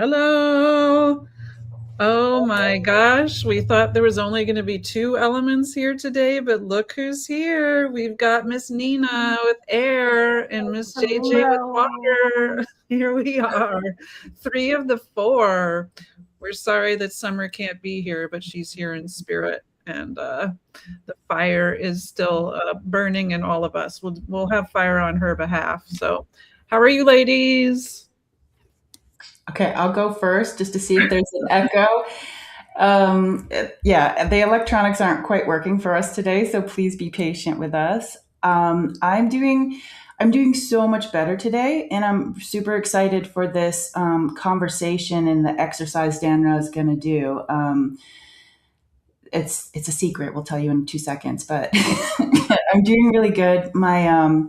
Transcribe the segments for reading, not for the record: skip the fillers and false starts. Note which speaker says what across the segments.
Speaker 1: Hello. Oh my gosh, we thought there was only going to be two elements here today, but look who's here. We've got Miss Nina with air and Miss JJ with
Speaker 2: Hello.
Speaker 1: water. Here we are, three of the four. We're sorry that Summer can't be here, but she's here in spirit, and the fire is still burning in all of us. We'll have fire on her behalf. So, how are you, ladies?
Speaker 2: Okay, I'll go first just to see if there's an echo. Yeah, the electronics aren't quite working for us today, so please be patient with us. I'm doing so much better today, and I'm super excited for this conversation and the exercise Danra is going to do. It's a secret. We'll tell you in 2 seconds, but I'm doing really good. My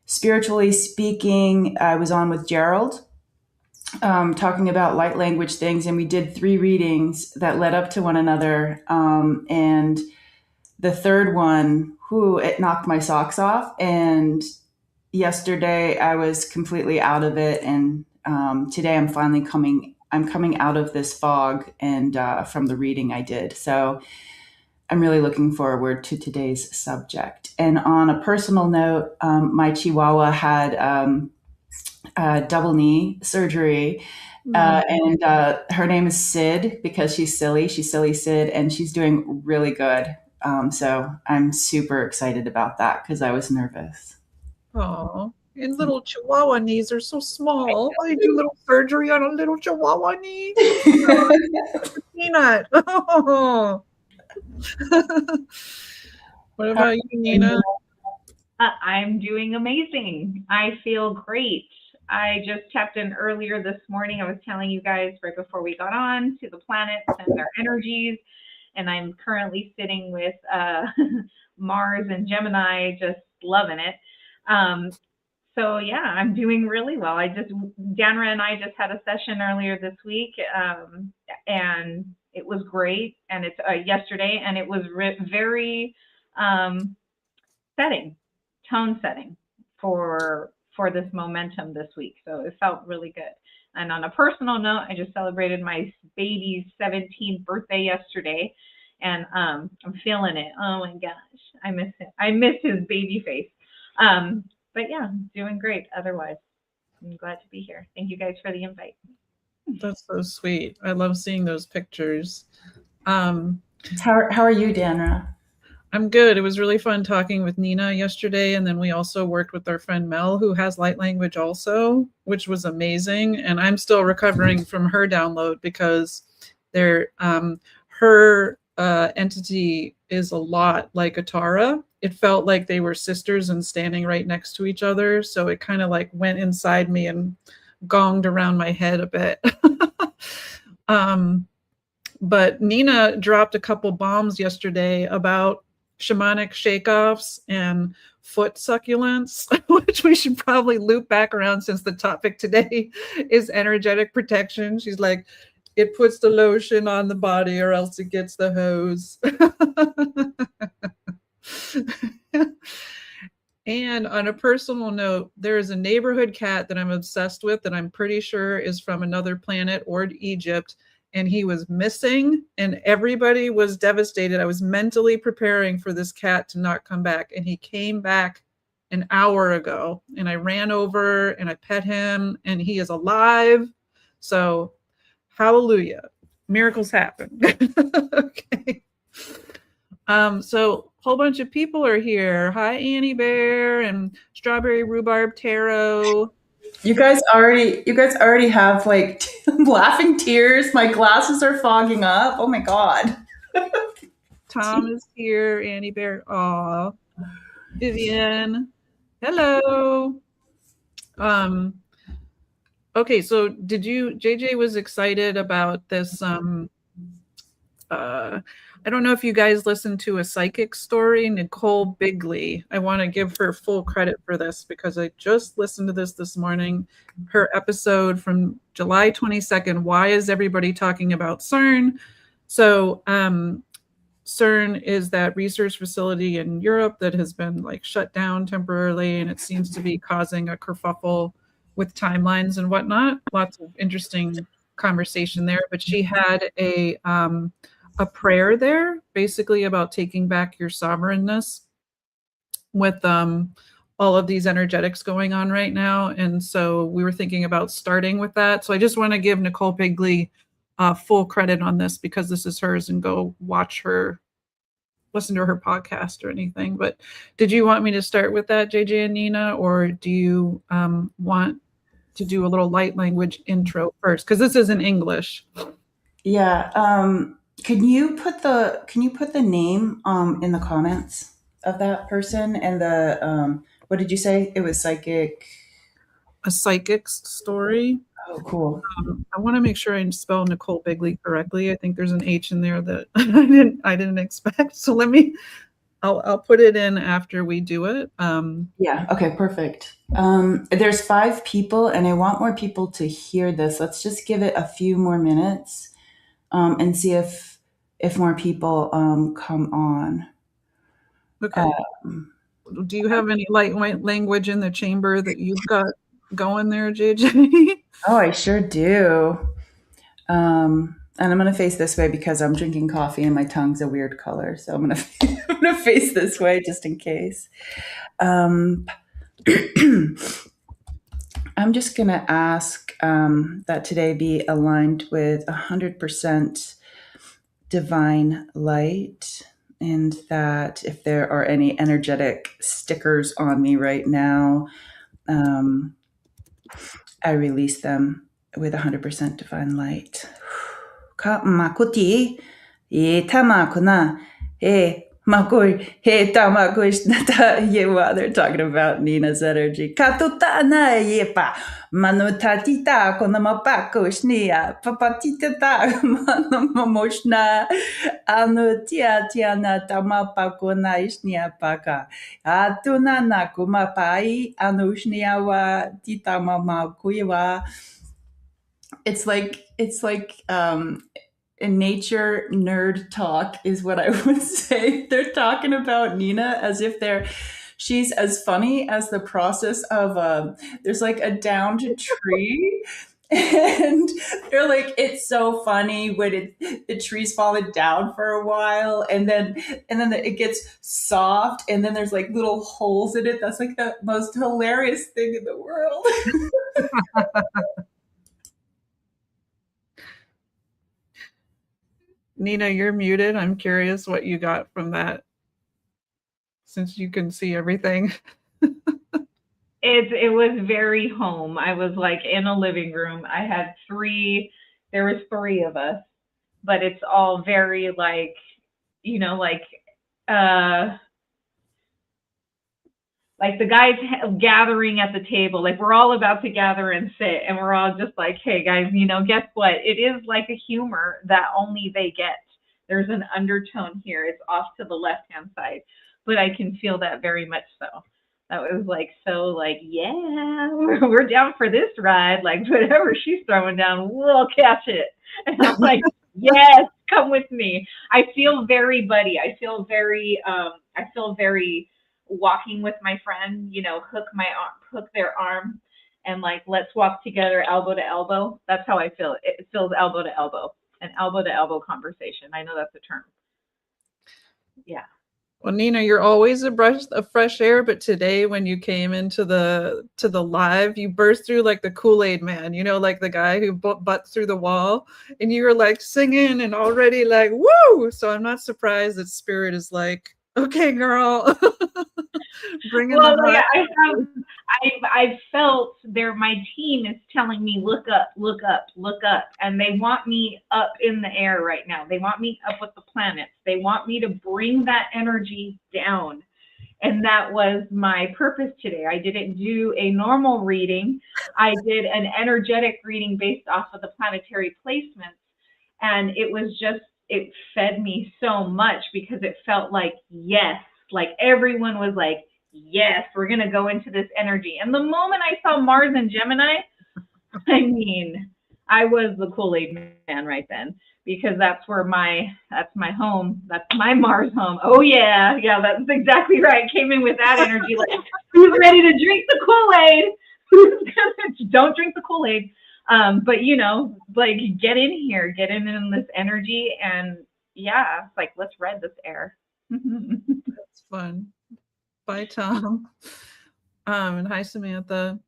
Speaker 2: spiritually speaking, I was on with Gerald talking about light language things, and we did 3 readings that led up to one another. And the third one, it knocked my socks off. And yesterday I was completely out of it, and today I'm finally coming. I'm coming out of this fog and from the reading I did. So I'm really looking forward to today's subject. And on a personal note, my Chihuahua had double knee surgery. And her name is Sid because she's silly. She's silly Sid, and she's doing really good. So I'm super excited about that because I was nervous.
Speaker 1: Oh, and little Chihuahua knees are so small. I do little surgery on a little Chihuahua knee. Peanut. Oh. What about you, Nina?
Speaker 3: I'm doing amazing. I feel great. I just tapped in earlier this morning. I was telling you guys right before we got on to the planets and their energies. And I'm currently sitting with Mars and Gemini, just loving it. So yeah, I'm doing really well. Danra and I just had a session earlier this week, and it was great. And it's yesterday, and it was very tone setting for this momentum this week. So it felt really good. And on a personal note, I just celebrated my baby's 17th birthday yesterday, and I'm feeling it. Oh my gosh, I miss him. I miss his baby face. But yeah, doing great. Otherwise, I'm glad to be here. Thank you guys for the invite.
Speaker 1: That's so sweet. I love seeing those pictures.
Speaker 2: How are you, Danra?
Speaker 1: I'm good. It was really fun talking with Nina yesterday. And then we also worked with our friend Mel, who has light language also, which was amazing. And I'm still recovering from her download because her entity is a lot like Atara. It felt like they were sisters and standing right next to each other. So it kind of like went inside me and gonged around my head a bit. But Nina dropped a couple bombs yesterday about shamanic shake-offs and foot succulents, which we should probably loop back around since the topic today is energetic protection. She's like, it puts the lotion on the body or else it gets the hose. And on a personal note, there is a neighborhood cat that I'm obsessed with that I'm pretty sure is from another planet or Egypt. And he was missing and everybody was devastated. I was mentally preparing for this cat to not come back. And he came back an hour ago. And I ran over and I pet him and he is alive. So hallelujah. Miracles happen. Okay. So a whole bunch of people are here. Hi, Annie Bear and Strawberry Rhubarb Tarot.
Speaker 2: You guys already have like laughing tears. My glasses are fogging up. Oh my god.
Speaker 1: Tom is here. Annie Bear. Aw. Vivian. Hello. Okay, so JJ was excited about this I don't know if you guys listened to a psychic story, Nicole Bigley. I want to give her full credit for this because I just listened to this morning. Her episode from July 22nd, Why is everybody talking about CERN? So CERN is that research facility in Europe that has been like shut down temporarily, and it seems to be causing a kerfuffle with timelines and whatnot. Lots of interesting conversation there. But she had a prayer there, basically about taking back your sovereignness with all of these energetics going on right now. And so we were thinking about starting with that. So I just want to give Nicole Bigley full credit on this because this is hers, and go watch her, listen to her podcast or anything. But did you want me to start with that, JJ and Nina, or do you want to do a little light language intro first? Because this is in English.
Speaker 2: Yeah. Can you put the name in the comments of that person and the what did you say? It was psychic.
Speaker 1: A psychic's story.
Speaker 2: Oh, cool.
Speaker 1: I want to make sure I spell Nicole Bigley correctly. I think there's an H in there that I didn't expect. So I'll put it in after we do it.
Speaker 2: Yeah. Okay. Perfect. There's 5 people, and I want more people to hear this. Let's just give it a few more minutes and see if more people come on.
Speaker 1: Okay. Do you have any light language in the chamber that you've got going there, JJ?
Speaker 2: Oh, I sure do. And I'm going to face this way because I'm drinking coffee and my tongue's a weird color. So I'm going to face this way just in case. I'm just going to ask that today be aligned with 100% divine light, and that if there are any energetic stickers on me right now, I release them with 100% divine light. Ka makuti e tamakuna e makoi he tamakush nata yewa. They're talking about Nina's energy. Katuta na yepa manutatita konamapakushnia papatita manomoshna anutia tiana tamapakuna ishnia paka atuna nakumapai anushniawa titamama kuiwa. It's like nature nerd talk is what I would say. They're talking about Nina as if she's as funny as the process of there's like a downed tree, and they're like, it's so funny when the tree's fallen down for a while, and then it gets soft, and then there's like little holes in it. That's like the most hilarious thing in the world.
Speaker 1: Nina, you're muted. I'm curious what you got from that, since you can see everything.
Speaker 3: It was very home. I was like in a living room. I had there was 3 of us, but it's all very like, like the guys gathering at the table, like we're all about to gather and sit, and we're all just like, hey guys, guess what? It is like a humor that only they get. There's an undertone here. It's off to the left-hand side, but I can feel that very much so. That was like, so like, yeah, we're down for this ride. Like whatever she's throwing down, we'll catch it. And I'm like, yes, come with me. I feel very buddy. I feel very walking with my friend, hook their arm and like, let's walk together elbow to elbow. That's how I feel. It feels elbow to elbow, an elbow to elbow conversation. I know that's a term. Yeah.
Speaker 1: Well, Nina, you're always a breath of fresh air, but today when you came into the live, you burst through like the Kool-Aid man, like the guy who butts through the wall, and you were like singing and already like, woo! So I'm not surprised that Spirit is like, okay, girl. Bring it on.
Speaker 3: I felt my team is telling me, look up, look up, look up. And they want me up in the air right now. They want me up with the planets. They want me to bring that energy down. And that was my purpose today. I didn't do a normal reading. I did an energetic reading based off of the planetary placements. And it fed me so much because it felt like, yes, like everyone was like, yes, we're going to go into this energy. And the moment I saw Mars and Gemini, I was the Kool-Aid man right then, because that's my home. That's my Mars home. Oh yeah, that's exactly right. Came in with that energy, like, who's ready to drink the Kool-Aid? Don't drink the Kool-Aid. But you know, like get in here, get in this energy, and yeah, it's like let's read this air.
Speaker 1: That's fun. Bye, Tom. And hi, Samantha.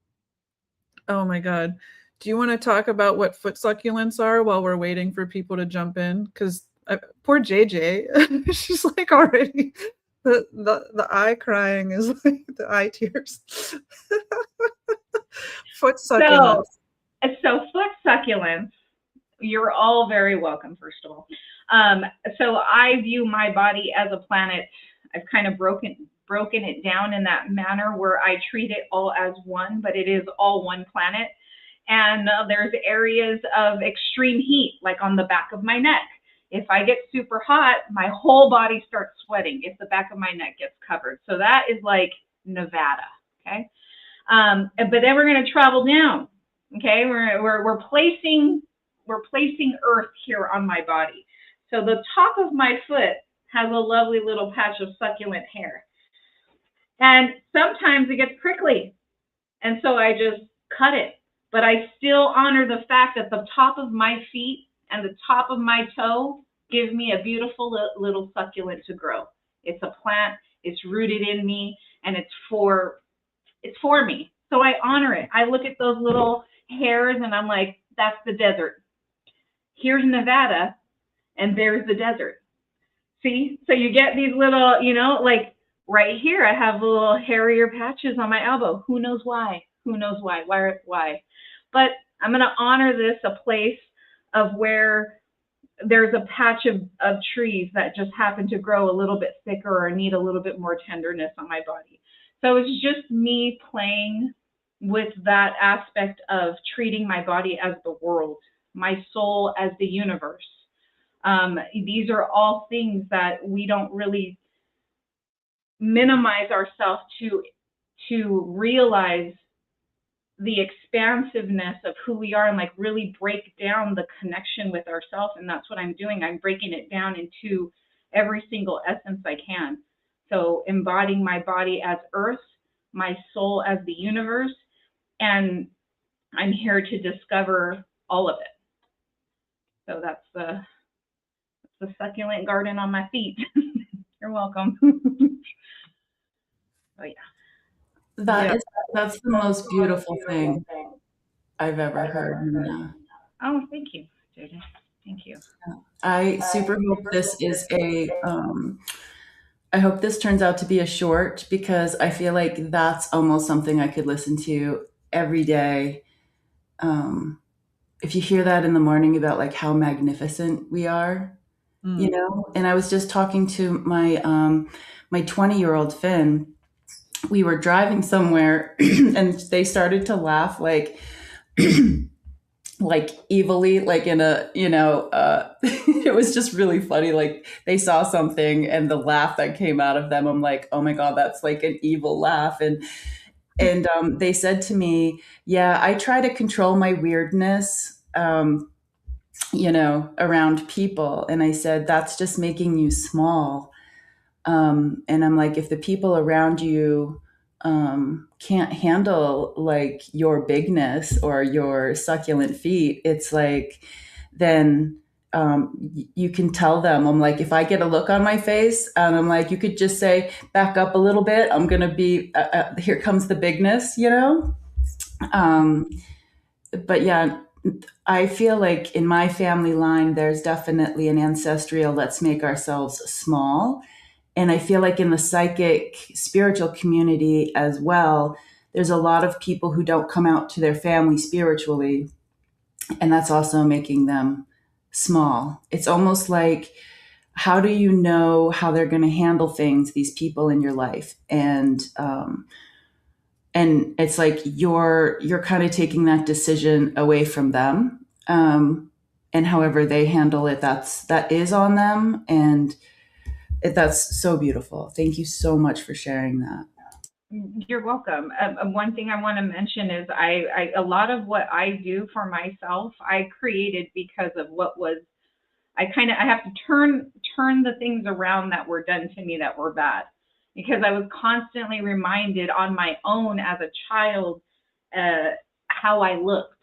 Speaker 1: Oh my God. Do you want to talk about what foot succulents are while we're waiting for people to jump in? Because poor JJ, she's like already the eye crying is like the eye tears. Foot succulents.
Speaker 3: So foot succulents, you're all very welcome, first of all. So I view my body as a planet. I've kind of broken it down in that manner where I treat it all as one, but it is all one planet. And there's areas of extreme heat, like on the back of my neck. If I get super hot, my whole body starts sweating if the back of my neck gets covered. So that is like Nevada, okay? But then we're going to travel down, okay? We're placing Earth here on my body. So the top of my foot has a lovely little patch of succulent hair. And sometimes it gets prickly. And so I just cut it. But I still honor the fact that the top of my feet and the top of my toe give me a beautiful little succulent to grow. It's a plant, it's rooted in me, and it's for me. So I honor it. I look at those little hairs and I'm like, that's the desert. Here's Nevada, and there's the desert. See? So you get these little, you know, like right here, I have little hairier patches on my elbow. Who knows why? Who knows why? Why? But I'm going to honor this, a place of where there's a patch of trees that just happen to grow a little bit thicker or need a little bit more tenderness on my body. So it's just me playing with that aspect of treating my body as the world, my soul as the universe. These are all things that we don't really minimize ourselves to realize the expansiveness of who we are and like really break down the connection with ourselves. And that's what I'm doing. I'm breaking it down into every single essence I can. So embodying my body as Earth, my soul as the universe, and I'm here to discover all of it. So that's the succulent garden on my feet. You're welcome. Oh yeah.
Speaker 2: That's the most beautiful thing I've ever heard, Nina.
Speaker 3: Oh, thank you, JJ. Thank you.
Speaker 2: I super hope this is I hope this turns out to be a short because I feel like that's almost something I could listen to every day. If you hear that in the morning about like how magnificent we are, you know. And I was just talking to my 20-year-old Finn. We were driving somewhere, and they started to laugh like like evilly, like in a, you know, it was just really funny. Like they saw something and the laugh that came out of them, I'm like, oh my God, that's like an evil laugh. And they said to me, yeah, I try to control my weirdness, you know, around people. And I said, that's just making you small. And I'm like, if the people around you can't handle like your bigness or your succulent feet, it's like, then you can tell them. I'm like, if I get a look on my face, and I'm like, you could just say, back up a little bit. I'm going to be, here comes the bigness, you know? But yeah, I feel like in my family line, there's definitely an ancestral, let's make ourselves small. And I feel like in the psychic spiritual community as well, there's a lot of people who don't come out to their family spiritually. And that's also making them small. It's almost like, how do you know how they're going to handle things, these people in your life? And it's like you're kind of taking that decision away from them. And however they handle it, that is on them. And that's so beautiful. Thank you so much for sharing that.
Speaker 3: You're welcome. One thing I want to mention is I a lot of what I do for myself, I created because of what was, I have to turn the things around that were done to me that were bad, because I was constantly reminded on my own as a child how I looked,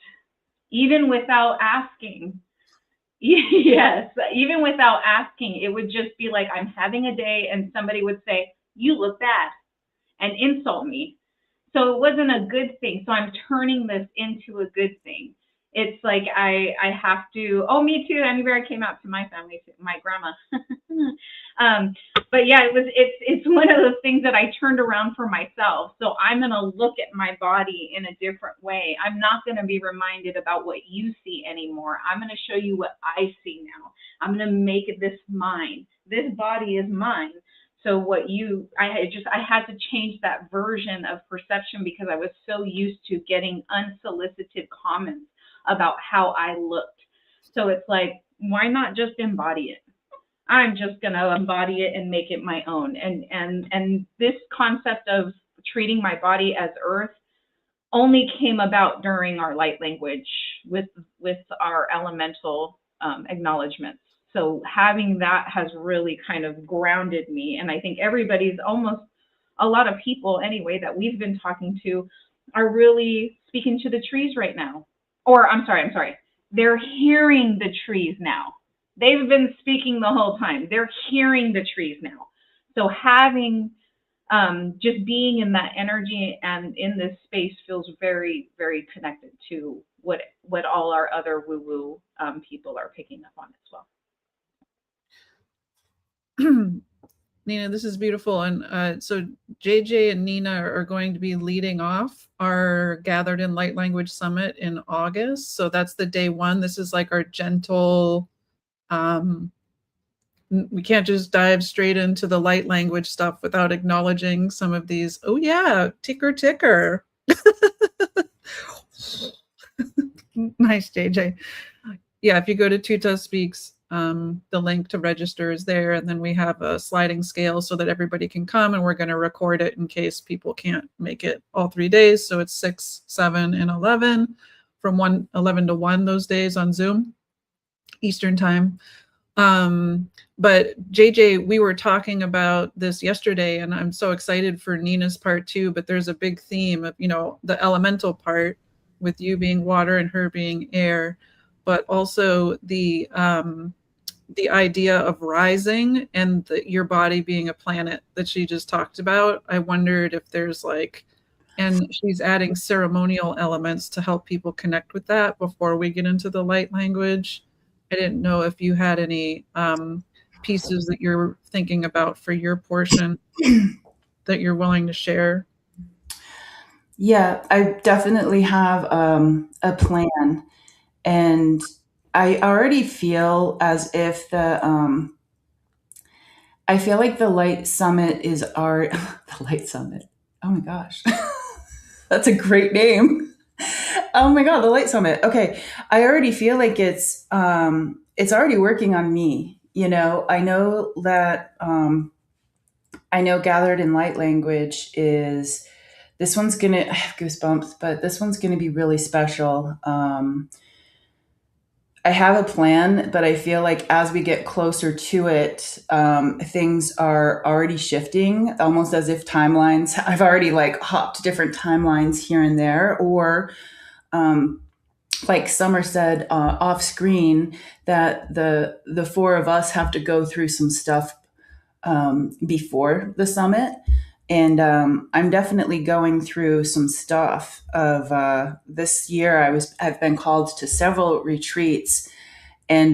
Speaker 3: even without asking. Yes, even without asking, it would just be like I'm having a day and somebody would say, "You look bad," and insult me. So it wasn't a good thing. So I'm turning this into a good thing. It's like I have to. Oh, me too. Annie Bear came out to my family, my grandma. But yeah, it's one of those things that I turned around for myself. So I'm gonna look at my body in a different way. I'm not gonna be reminded about what you see anymore. I'm gonna show you what I see now. I'm gonna make this mine. This body is mine. So I had to change that version of perception because I was so used to getting unsolicited comments about how I looked. So it's like, why not just embody it? I'm just going to embody it and make it my own. And this concept of treating my body as earth only came about during our light language with our elemental acknowledgments. So having that has really kind of grounded me. And I think everybody's almost, a lot of people anyway that we've been talking to are really speaking to the trees right now. Or I'm sorry. They're hearing the trees now. They've been speaking the whole time. They're hearing the trees now. So having just being in that energy and in this space feels very, very connected to what all our other woo-woo people are picking up on as well.
Speaker 1: Nina, this is beautiful. And so JJ and Nina are going to be leading off our Gathered in Light Language Summit in August. So that's the day one. This is like our gentle, we can't just dive straight into the light language stuff without acknowledging some of these. Oh yeah, ticker. Nice, JJ. Yeah, if you go to Tutah Speaks, the link to register is there, and then we have a sliding scale so that everybody can come, and we're going to record it in case people can't make it all 3 days. So it's 6, 7, and 11 from 11 to 1 those days on Zoom, Eastern time. But JJ, we were talking about this yesterday, and I'm so excited for Nina's part too, but there's a big theme of, the elemental part with you being water and her being air, but also the idea of rising and your body being a planet that she just talked about. I wondered if there's and she's adding ceremonial elements to help people connect with that before we get into the light language. I didn't know if you had any pieces that you're thinking about for your portion that you're willing to share.
Speaker 2: Yeah, I definitely have a plan, and I already feel as if I feel like the Light Summit is the Light Summit. Oh my gosh, that's a great name. Oh my God, the Light Summit. Okay, I already feel like it's already working on me. I know that I know Gathered in Light Language is. This one's I have goosebumps, but this one's gonna be really special. I have a plan, but I feel like as we get closer to it, things are already shifting, almost as if timelines. I've already hopped different timelines here and there, or like Summer said off screen, that the four of us have to go through some stuff before the summit. And I'm definitely going through some stuff of this year. I've been called to several retreats, and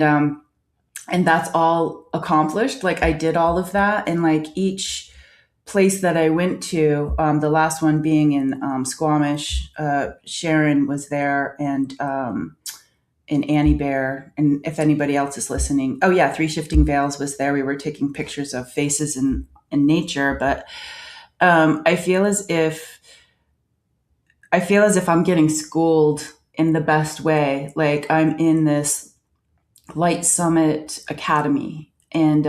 Speaker 2: that's all accomplished. I did all of that, and each place that I went to, the last one being in Squamish, Sharon was there, and Annie Bear, and if anybody else is listening, oh yeah, Three Shifting Veils was there. We were taking pictures of faces in nature, but I feel as if I'm getting schooled in the best way. I'm in this Light Summit Academy, and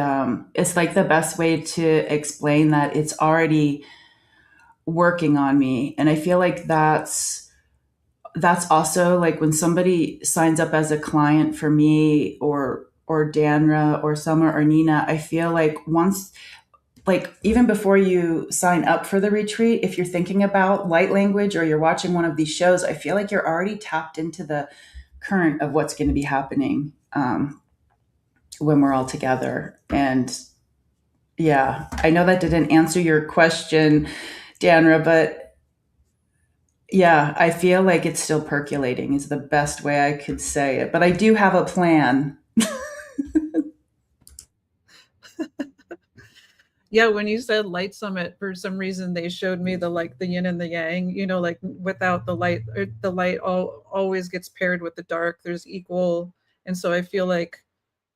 Speaker 2: it's the best way to explain that it's already working on me. And I feel like that's also when somebody signs up as a client for me, or Danra or Summer or Nina, I feel like once like even before you sign up for the retreat, if you're thinking about light language or you're watching one of these shows, I feel like you're already tapped into the current of what's going to be happening when we're all together. And yeah, I know that didn't answer your question, Danra, but yeah, I feel like it's still percolating is the best way I could say it. But I do have a plan.
Speaker 1: Yeah, when you said light summit, for some reason they showed me the like the yin and the yang, like without the light, or the light always gets paired with the dark. There's equal. And so I feel like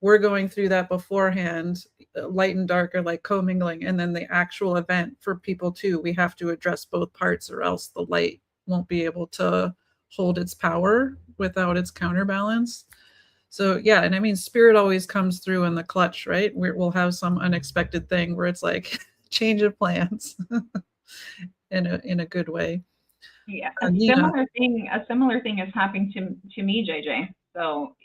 Speaker 1: we're going through that beforehand. Light and dark are like commingling. And then the actual event for people too, we have to address both parts, or else the light won't be able to hold its power without its counterbalance. So yeah, and I mean, spirit always comes through in the clutch, right? We'll have some unexpected thing where it's like change of plans in a good way.
Speaker 3: Yeah,
Speaker 1: Nina.
Speaker 3: a similar thing is happening to me, JJ. So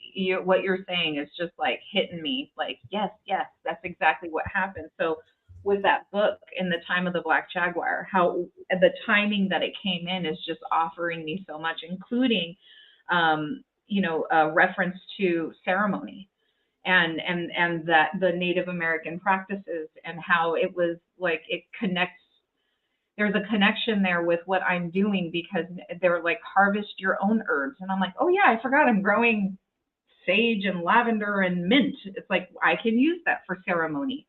Speaker 3: what you're saying is just like hitting me, like yes, that's exactly what happened. So with that book, In the Time of the Black Jaguar, how the timing that it came in is just offering me so much, including a reference to ceremony and that the Native American practices, and how it was like it connects. There's a connection there with what I'm doing, because they're like harvest your own herbs, and I'm like, oh yeah, I forgot I'm growing sage and lavender and mint. It's like I can use that for ceremony.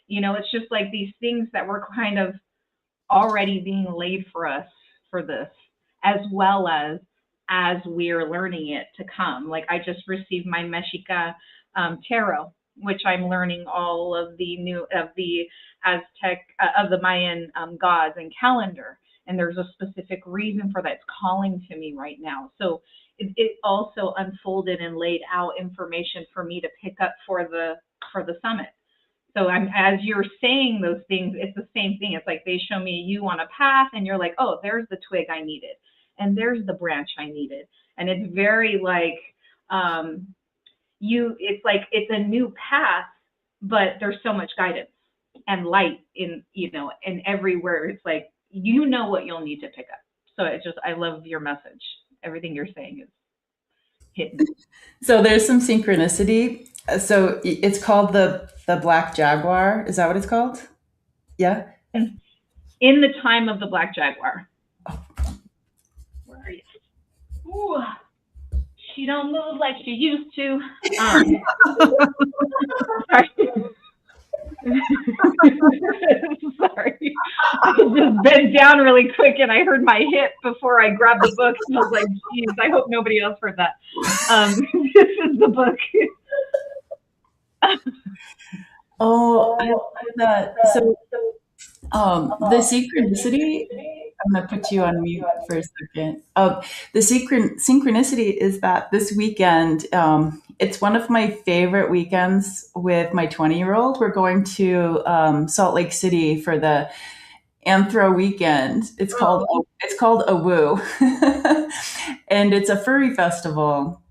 Speaker 3: It's just like these things that were kind of already being laid for us for this, as well as we're learning it to come. Like I just received my Mexica tarot, which I'm learning all of the Aztec of the Mayan gods and calendar, and there's a specific reason for that. It's calling to me right now. So it also unfolded and laid out information for me to pick up for the summit. So as you're saying those things, it's the same thing. It's like they show me you on a path, and you're like, oh, there's the twig I needed, and there's the branch I needed, and it's very like it's like it's a new path, but there's so much guidance and light in and everywhere. It's like what you'll need to pick up. So I love your message. Everything you're saying is hitting.
Speaker 2: So there's some synchronicity. So it's called the Black Jaguar. Is that what it's called? Yeah.
Speaker 3: In the Time of the Black Jaguar. Where are you? Ooh, she don't move like she used to. Sorry. Sorry. I just bent down really quick and I heard my hip before I grabbed the book, and I was like, geez, I hope nobody else heard that. This is the book.
Speaker 2: Oh, I love that. So the synchronicity, I'm going to put you on mute for a second. The synchronicity is that this weekend, it's one of my favorite weekends with my 20-year-old. We're going to Salt Lake City for the Anthro weekend. It's called AWOO, and it's a furry festival.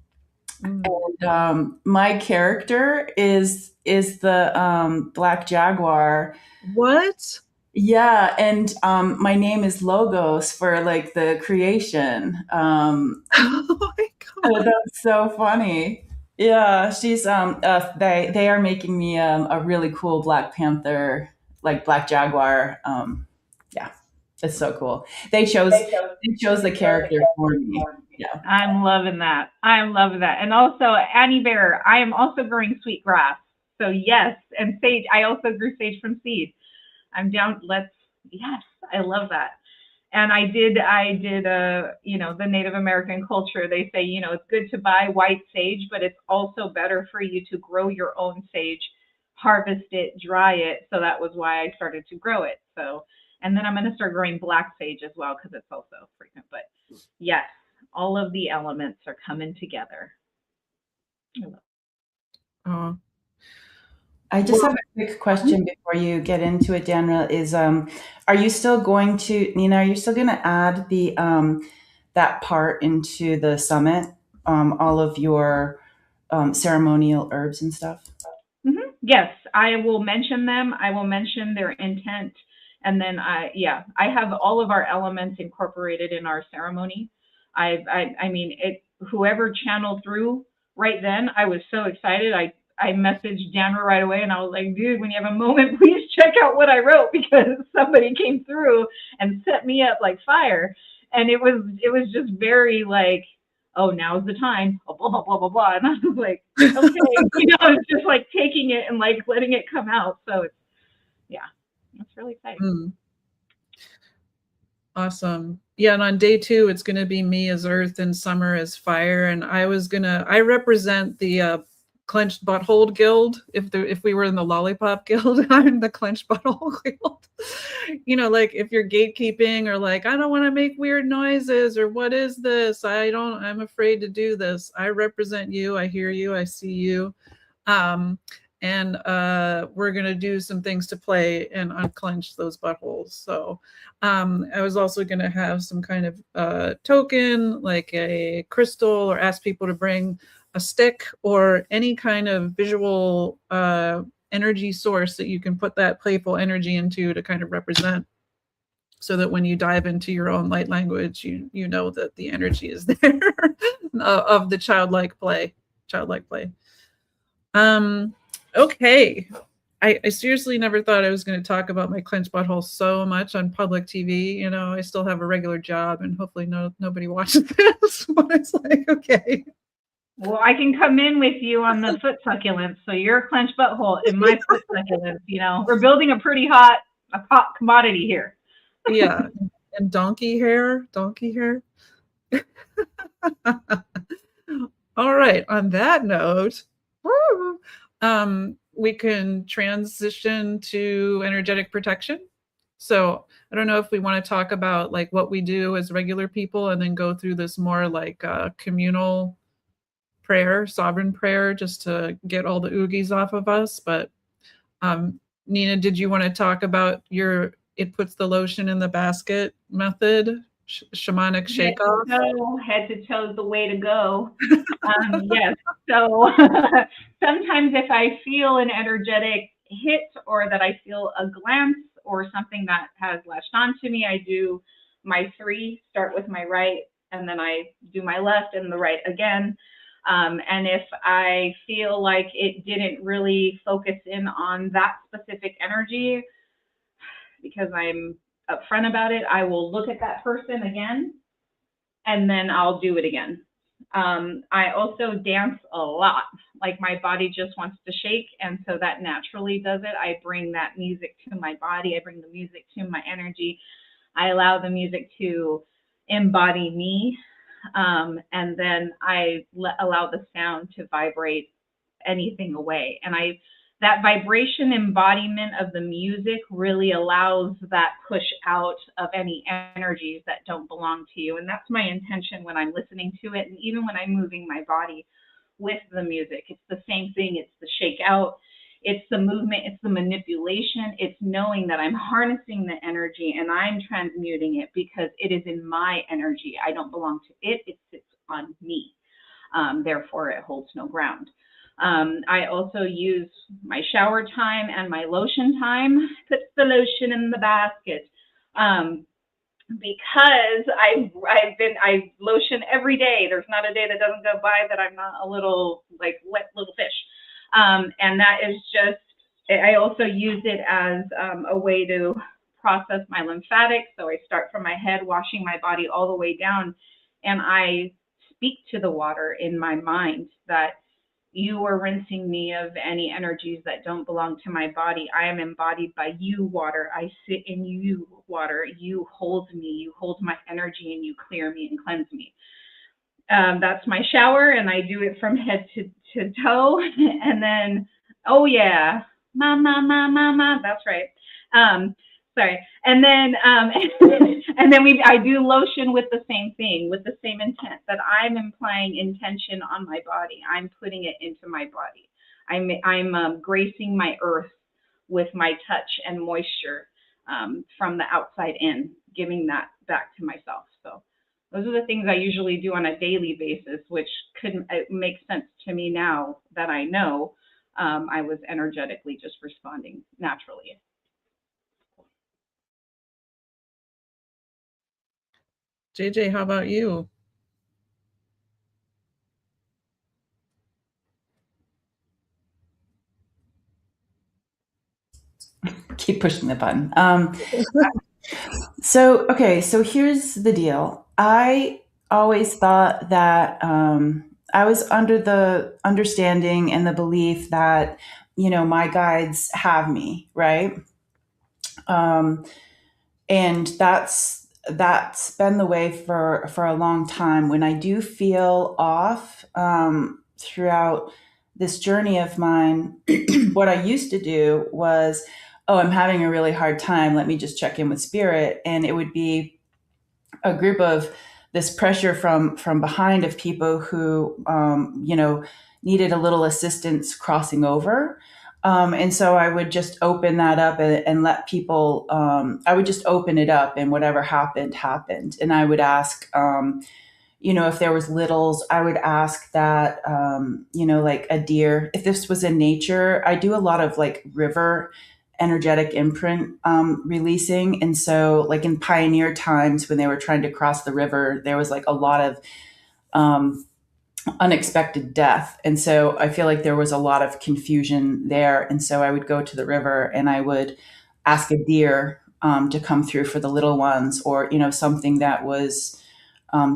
Speaker 2: And my character is the Black Jaguar.
Speaker 1: What?
Speaker 2: Yeah, and my name is Logos for like the creation.
Speaker 1: Oh my God.
Speaker 2: That's so funny. Yeah, she's they are making me a really cool Black Panther, like Black Jaguar. Yeah, it's so cool. They chose the character for me. Yeah,
Speaker 3: I'm loving that. And also Annie Bear, I am also growing sweet grass. So yes, and sage. I also grew sage from seed. I'm down. Yes, I love that. And I did, the Native American culture, they say, it's good to buy white sage, but it's also better for you to grow your own sage, harvest it, dry it. So that was why I started to grow it. So, and then I'm going to start growing black sage as well, because it's also frequent. But yes, all of the elements are coming together.
Speaker 1: Oh.
Speaker 2: I just have a quick question before you get into it, Danra. Are you still going to, Nina? Are you still going to add the that part into the summit? All of your ceremonial herbs and stuff.
Speaker 3: Mm-hmm. Yes, I will mention them. I will mention their intent. And then I have all of our elements incorporated in our ceremony. I mean, whoever channeled through right then, I was so excited. I messaged Danra right away and I was like, dude, when you have a moment, please check out what I wrote, because somebody came through and set me up like fire. And it was just very like, oh, now's the time, blah, blah, blah, blah, blah. And I was like, okay, it's just like taking it and like letting it come out. So it's really exciting.
Speaker 1: Mm. Awesome. Yeah, and on day 2, it's going to be me as earth and Summer as fire. And I represent the clenched butthole guild. If we were in the lollipop guild, I'm the clenched butthole guild. Like if you're gatekeeping or like, I don't want to make weird noises, or what is this? I'm afraid to do this. I represent you. I hear you. I see you. And we're going to do some things to play and unclench those buttholes. So I was also going to have some kind of token, like a crystal, or ask people to bring a stick or any kind of visual energy source that you can put that playful energy into to kind of represent, so that when you dive into your own light language, you know that the energy is there of the childlike play. Okay. I seriously never thought I was going to talk about my clenched butthole so much on public TV. I still have a regular job and hopefully nobody watches this, but it's like, okay.
Speaker 3: Well, I can come in with you on the foot succulents. So your clenched butthole and my foot succulents, we're building a hot commodity here.
Speaker 1: Yeah. And donkey hair. All right. On that note, we can transition to energetic protection. So I don't know if we want to talk about like what we do as regular people and then go through this more like communal prayer, sovereign prayer, just to get all the oogies off of us. But Nina, did you want to talk about it puts the lotion in the basket method, shamanic shake off?
Speaker 3: Head to toe is the way to go. Yes. So sometimes if I feel an energetic hit, or that I feel a glance or something that has latched onto me, I do my 3, start with my right, and then I do my left and the right again. And if I feel like it didn't really focus in on that specific energy, because I'm upfront about it, I will look at that person again, and then I'll do it again. I also dance a lot. Like my body just wants to shake, and so that naturally does it. I bring that music to my body. I bring the music to my energy. I allow the music to embody me, and then I allow the sound to vibrate anything away. And that vibration embodiment of the music really allows that push out of any energies that don't belong to you. And that's my intention when I'm listening to it. And even when I'm moving my body with the music, it's the same thing. It's the shake out, it's the movement, it's the manipulation. It's knowing that I'm harnessing the energy and I'm transmuting it because it is in my energy. I don't belong to it. It sits on me. Therefore, it holds no ground. I also use my shower time and my lotion time. Put the lotion in the basket, because I lotion every day. There's not a day that doesn't go by that I'm not a little like wet little fish, and that is just. I also use it as a way to process my lymphatics. So I start from my head, washing my body all the way down, and I speak to the water in my mind that you are rinsing me of any energies that don't belong to my body. I am embodied by you, water. I sit in you, water. You hold me. You hold my energy, and you clear me and cleanse me. That's my shower, and I do it from head to toe. And then, oh yeah, mama. That's right. Sorry. And then, I do lotion with the same thing, with the same intent that I'm implying intention on my body. I'm putting it into my body. I'm gracing my earth with my touch and moisture from the outside in, giving that back to myself. So those are the things I usually do on a daily basis, which it makes sense to me now that I know. I was energetically just responding naturally.
Speaker 1: JJ, how about you?
Speaker 2: Keep pushing the button. So here's the deal. I always thought that I was under the understanding and the belief that, my guides have me, right? Um, and that's been the way for a long time. When I do feel off throughout this journey of mine, what I used to do was, oh, I'm having a really hard time, let me just check in with spirit. And it would be a group of this pressure from behind of people who needed a little assistance crossing over. And so I would just open that up and let people, I would just open it up, and whatever happened. And I would ask, if there was littles, I would ask that, like a deer, if this was in nature. I do a lot of like river energetic imprint releasing. And so like in pioneer times when they were trying to cross the river, there was like a lot of unexpected death. And so I feel like there was a lot of confusion there. And so I would go to the river and I would ask a deer to come through for the little ones, or, something that was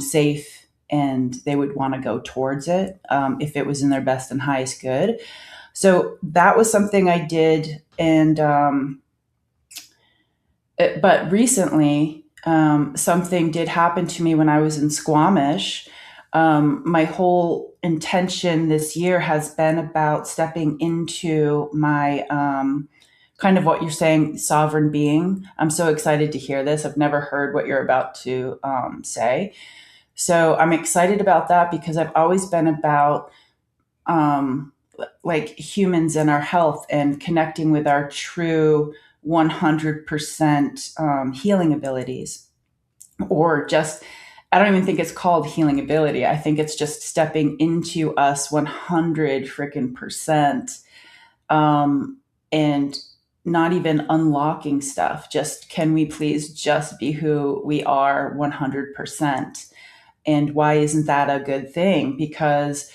Speaker 2: safe, and they would want to go towards it if it was in their best and highest good. So that was something I did. And, but recently, something did happen to me when I was in Squamish. My whole intention this year has been about stepping into my, kind of what you're saying, sovereign being. I'm so excited to hear this. I've never heard what you're about to say. So I'm excited about that because I've always been about like humans and our health and connecting with our true 100% healing abilities. Or just, I don't even think it's called healing ability. I think it's just stepping into us 100 freaking percent, and not even unlocking stuff. Just, can we please just be who we are 100%? And why isn't that a good thing? Because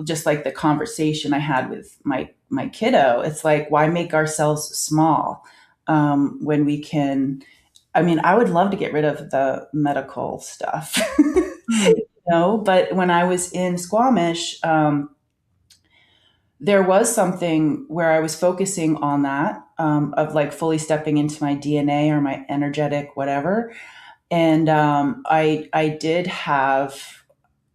Speaker 2: just like the conversation I had with my kiddo, it's like, why make ourselves small when we can? I mean, I would love to get rid of the medical stuff, but when I was in Squamish, there was something where I was focusing on that, of like fully stepping into my DNA or my energetic whatever. And I did have,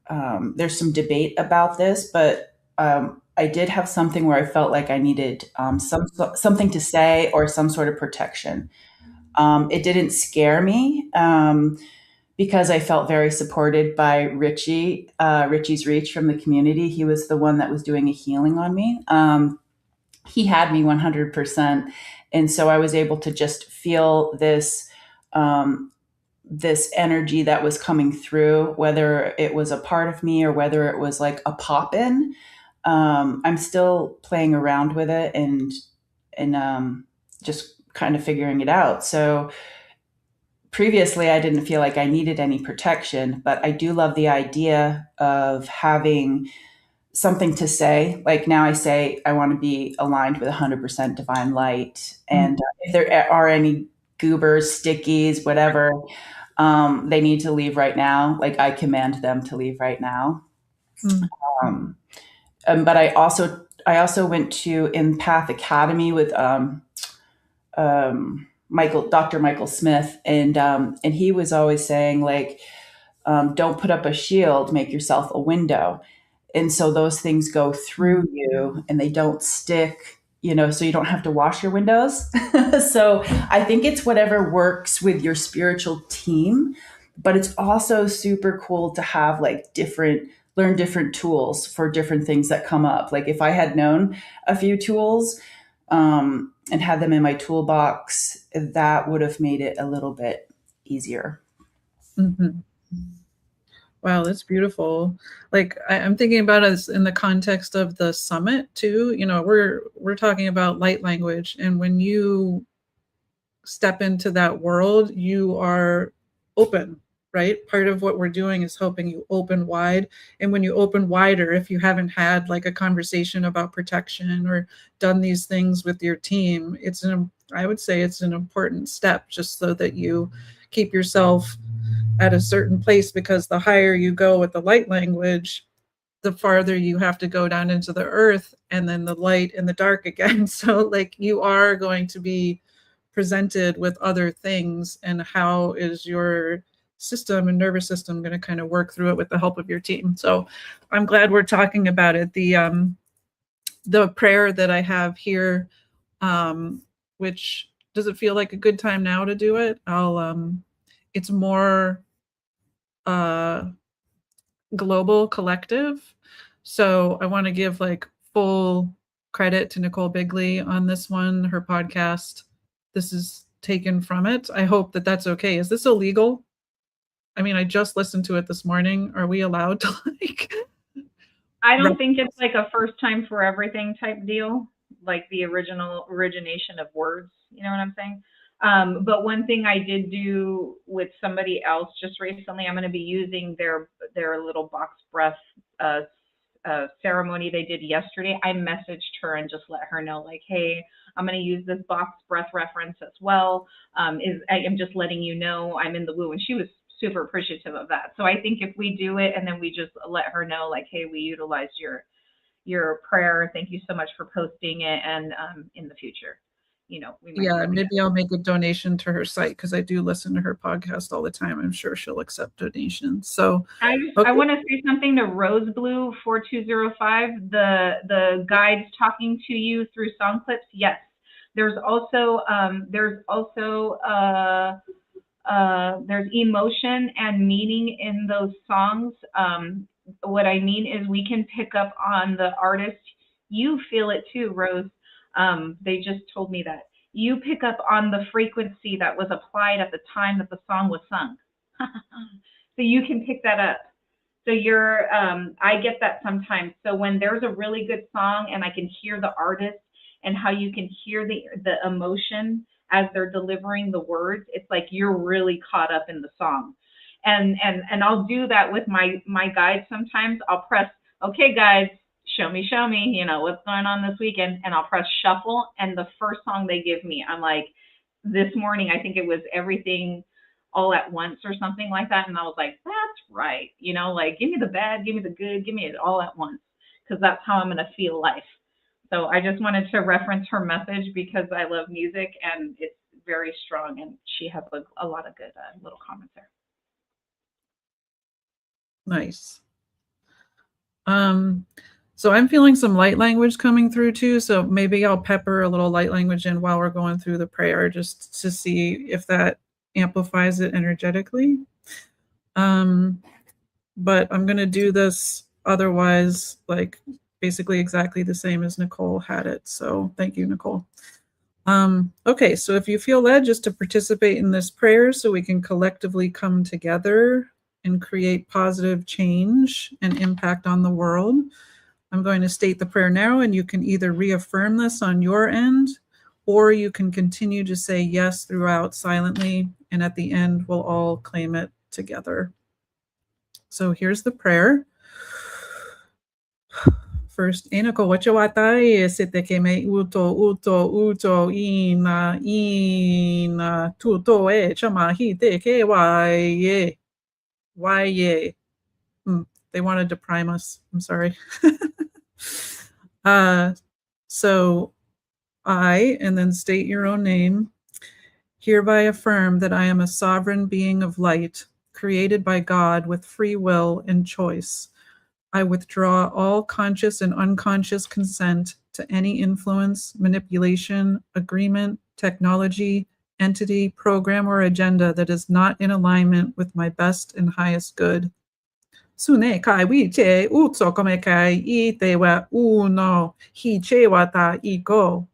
Speaker 2: there's some debate about this, but I did have something where I felt like I needed something to say or some sort of protection. It didn't scare me because I felt very supported by Richie's Reach from the community. He was the one that was doing a healing on me. He had me 100%. And so I was able to just feel this energy that was coming through, whether it was a part of me or whether it was like a pop in. I'm still playing around with it and just kind of figuring it out. So previously, I didn't feel like I needed any protection, but I do love the idea of having something to say. Like now I say, I want to be aligned with 100% divine light. And if there are any goobers, stickies, whatever, they need to leave right now. Like I command them to leave right now. But I also went to Empath Academy with Dr. Michael Smith, and he was always saying like, don't put up a shield, make yourself a window. And so those things go through you and they don't stick, so you don't have to wash your windows. So I think it's whatever works with your spiritual team, but it's also super cool to have like learn different tools for different things that come up. Like if I had known a few tools, and had them in my toolbox, that would have made it a little bit easier.
Speaker 1: Mm-hmm. Wow, that's beautiful. Like I'm thinking about it in the context of the summit too. You know, we're talking about light language, and when you step into that world, you are open, right? Part of what we're doing is helping you open wide. And when you open wider, if you haven't had like a conversation about protection or done these things with your team, I would say it's an important step just so that you keep yourself at a certain place, because the higher you go with the light language, the farther you have to go down into the earth, and then the light and the dark again. So like you are going to be presented with other things, and how is your system and nervous system going to kind of work through it with the help of your team. So I'm glad we're talking about it. The prayer that I have here, which does it feel like a good time now to do it? It's more global collective. So I want to give like full credit to Nicole Bigley on this one, her podcast. This is taken from it. I hope that that's okay. Is this illegal? I mean, I just listened to it this morning. Are we allowed to like?
Speaker 3: I don't think it's like a first time for everything type deal, like the origination of words. You know what I'm saying? But one thing I did do with somebody else just recently, I'm going to be using their little box breath ceremony they did yesterday. I messaged her and just let her know, like, hey, I'm going to use this box breath reference as well. I'm just letting you know I'm in the woo. And she was super appreciative of that. So I think if we do it and then we just let her know, like, hey, we utilized your prayer. Thank you so much for posting it. And in the future, we might.
Speaker 1: Maybe I'll make a donation to her site, because I do listen to her podcast all the time. I'm sure she'll accept donations. So
Speaker 3: I want to say something to Rose Blue 4205. The guides talking to you through song clips. Yes, there's also there's emotion and meaning in those songs. What I mean is we can pick up on the artist. You feel it too, Rose. They just told me that. You pick up on the frequency that was applied at the time that the song was sung. So you can pick that up. So I get that sometimes. So when there's a really good song and I can hear the artist and how you can hear the emotion as they're delivering the words, it's like you're really caught up in the song. And I'll do that with my guides sometimes. I'll press, okay, guides, show me, what's going on this weekend. And I'll press shuffle. And the first song they give me, I'm like, this morning, I think it was Everything All at Once or something like that. And I was like, that's right. Like, give me the bad, give me the good, give me it all at once. Because that's how I'm going to feel life. So I just wanted to reference her message because I love music and it's very strong. And she has a lot of good little comments there.
Speaker 1: Nice. So I'm feeling some light language coming through too. So maybe I'll pepper a little light language in while we're going through the prayer, just to see if that amplifies it energetically. But I'm going to do this otherwise, like basically exactly the same as Nicole had it. So thank you, Nicole. Okay, so if you feel led just to participate in this prayer so we can collectively come together and create positive change and impact on the world, I'm going to state the prayer now, and you can either reaffirm this on your end, or you can continue to say yes throughout silently, and at the end, we'll all claim it together. So here's the prayer. First, Nicole, what you want to say? Te me uto ina tuto chama hi te ke why. They wanted to prime us. I'm sorry. So I, and then state your own name, hereby affirm that I am a sovereign being of light, created by God with free will and choice. I withdraw all conscious and unconscious consent to any influence, manipulation, agreement, technology, entity, program, or agenda that is not in alignment with my best and highest good. Sune kai wi che utso come kai I te wa uno hi che wa ta iko.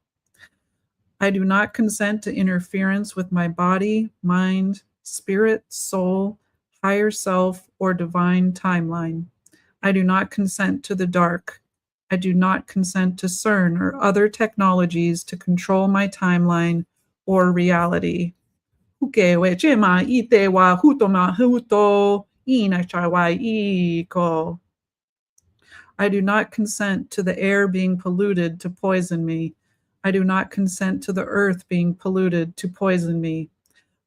Speaker 1: I do not consent to interference with my body, mind, spirit, soul, higher self, or divine timeline. I do not consent to the dark. I do not consent to CERN or other technologies to control my timeline or reality. Hukewe chema ite wa hutoma huto ina chawa iko. I do not consent to the air being polluted to poison me. I do not consent to the earth being polluted to poison me.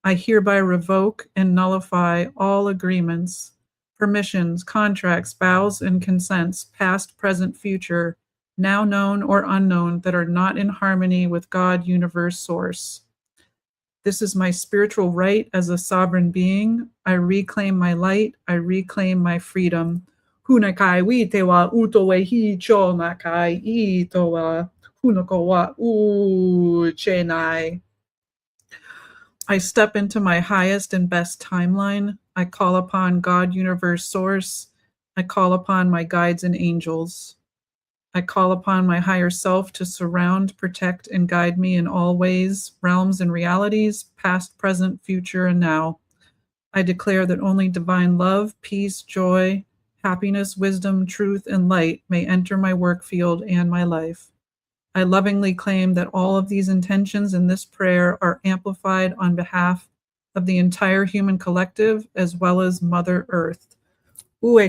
Speaker 1: I hereby revoke and nullify all agreements, permissions, contracts, vows, and consents, past, present, future, now known or unknown, that are not in harmony with God, universe, source. This is my spiritual right as a sovereign being. I reclaim my light. I reclaim my freedom. Hunakai wite wa utowe hi cho nakai ito wa hunako wa u chenai. I step into my highest and best timeline. I call upon God, universe, source. I call upon my guides and angels. I call upon my higher self to surround, protect, and guide me in all ways, realms, and realities, past, present, future, and now. I declare that only divine love, peace, joy, happiness, wisdom, truth, and light may enter my work field and my life. I lovingly claim that all of these intentions in this prayer are amplified on behalf of the entire human collective as well as Mother Earth. Our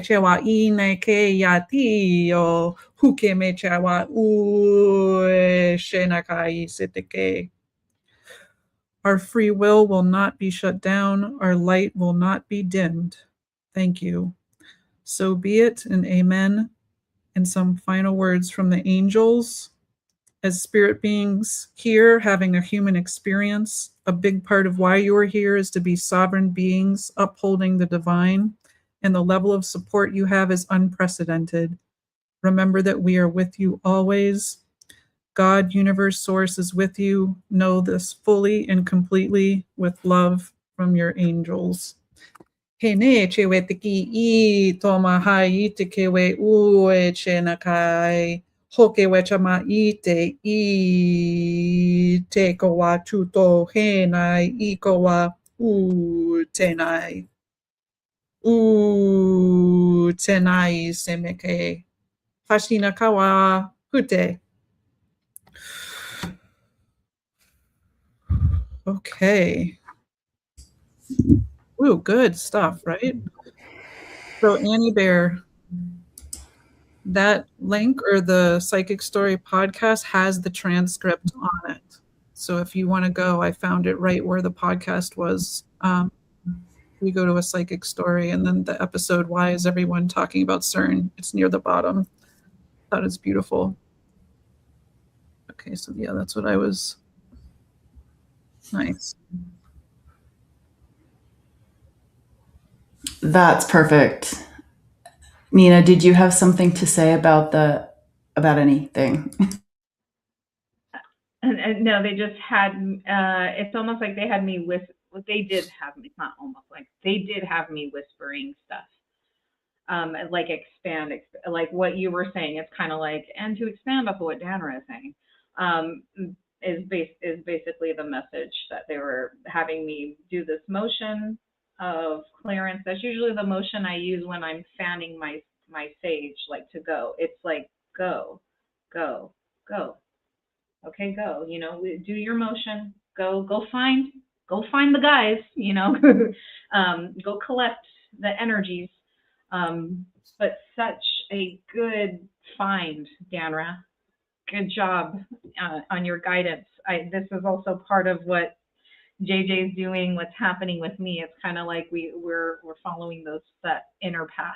Speaker 1: free will not be shut down. Our light will not be dimmed. Thank you. So be it, and amen. And some final words from the angels. As spirit beings here having a human experience, a big part of why you are here is to be sovereign beings upholding the divine, and the level of support you have is unprecedented. Remember that we are with you always. God, universe, source is with you. Know this fully and completely with love from your angels. Hene chewe tiki I toma hai te kewe ue che nakai. Hoke wechama ite I te kowa tuto henai I kowa u tenai. U tenai semeke. Hashina kawa hute. Okay. Ooh, good stuff, right? So Annie Bear, that link or the Psychic Story podcast has the transcript on it. So if you want to go, I found it right where the podcast was. We go to a psychic story and then the episode, Why is Everyone Talking About CERN? It's near the bottom. That is beautiful. Okay, so yeah, that's what I was. Nice.
Speaker 2: That's perfect. Nina, did you have something to say about anything?
Speaker 3: No, they just had. It's almost like they had me with. They did have me. It's not almost like they did have me whispering stuff. Like expand, like what you were saying. It's kind of like, and to expand off of what Danra is saying, is basically the message that they were having me do this motion of clearance. That's usually the motion I use when I'm fanning my sage, like to go. It's like go, go, go. Okay, go. You know, do your motion. Go find the guys. You know, go collect the energies. But such a good find, Danra. Good job on your guidance. This is also part of what JJ's doing. What's happening with me? It's kind of like we're following that inner path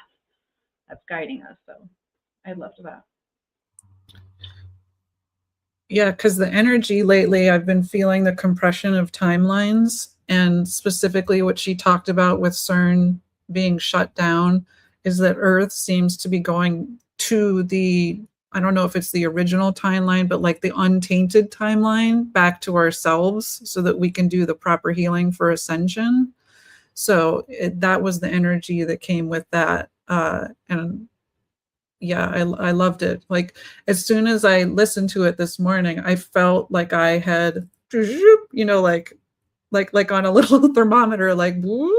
Speaker 3: that's guiding us. So I loved that.
Speaker 1: Yeah, because the energy lately, I've been feeling the compression of timelines, and specifically what she talked about with CERN being shut down is that Earth seems to be going to I don't know if it's the original timeline, but like the untainted timeline back to ourselves so that we can do the proper healing for ascension. So that was the energy that came with that. And yeah, I loved it. Like as soon as I listened to it this morning, I felt like I had, like like on a little thermometer, like whoop.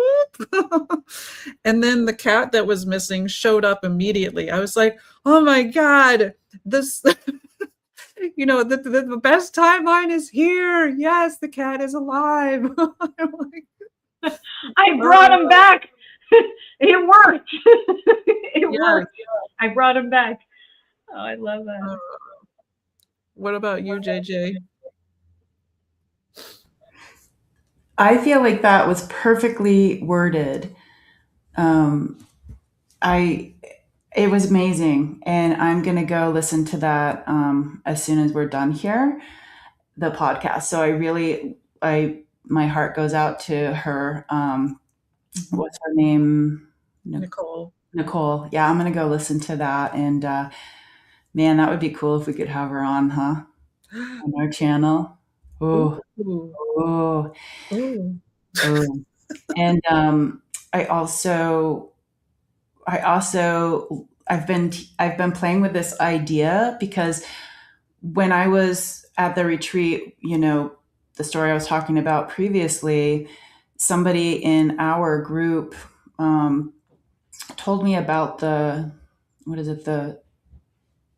Speaker 1: And then the cat that was missing showed up immediately. I was like, oh my God, this, the best timeline is here. Yes, the cat is alive. I'm like,
Speaker 3: I brought him back. It worked. It
Speaker 1: yeah.
Speaker 3: worked. I brought him back. Oh, I love that.
Speaker 1: What about you, JJ?
Speaker 2: I feel like that was perfectly worded. It was amazing, and I'm gonna go listen to that as soon as we're done here, the podcast. So my heart goes out to her. What's her name?
Speaker 1: Nicole.
Speaker 2: Nicole. Yeah, I'm gonna go listen to that, and man, that would be cool if we could have her on, huh? On our channel. Oh,
Speaker 1: Ooh.
Speaker 2: oh,
Speaker 1: Ooh.
Speaker 2: oh. And I also I've been playing with this idea because when I was at the retreat, the story I was talking about previously, somebody in our group told me about